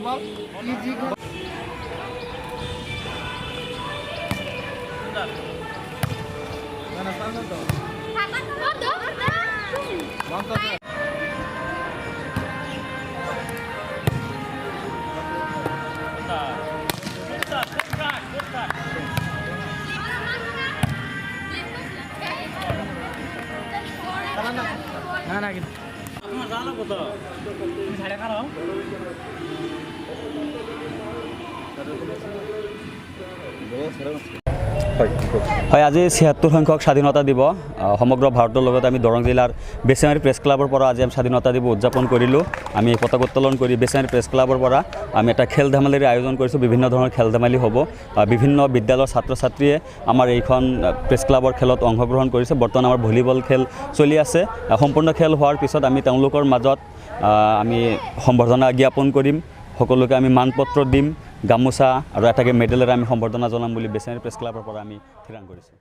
bal easy mana sangat tuh mantap nah gitu aku masalah betul ini saya kan হয় আজি ৭৬ সংখ্যক স্বাধীনতা দিৱস সমগ্ৰ ভাৰতৰ লগত আমি দৰং জিলাৰ বেচেমাৰী প্ৰেছ ক্লাবৰ পৰা আজি আমি স্বাধীনতা দিৱস উদযাপন কৰিলোঁ আমি পতাকা উত্তোলন কৰি বেচেমাৰী প্ৰেছ ক্লাবৰ পৰা আমি এটা খেল ধেমালিৰ আয়োজন কৰিছোঁ বিভিন্ন ধৰণৰ খেল ধেমালি হ'ব বিভিন্ন বিদ্যালয়ৰ ছাত্ৰ ছাত্ৰীয়ে আমাৰ এইখন প্ৰেছ ক্লাবৰ খেলত অংশগ্ৰহণ কৰিছে বৰ্তমান আমাৰ ভলীবল খেল চলি আছে সম্পূৰ্ণ খেল হোৱাৰ পিছত আমি তেওঁলোকৰ মাজত আমি সম্বৰ্ধনা জ্ঞাপন কৰিম সকলোকে আমি মানপত্ৰ দিম গামোচা আৰু এটাকে মেডেলেৰে আমি সম্বৰ্ধনা জনাম বুলি বেচেমাৰী প্ৰেছ ক্লাবৰ পৰা আমি ঠিৰাং কৰিছোঁ।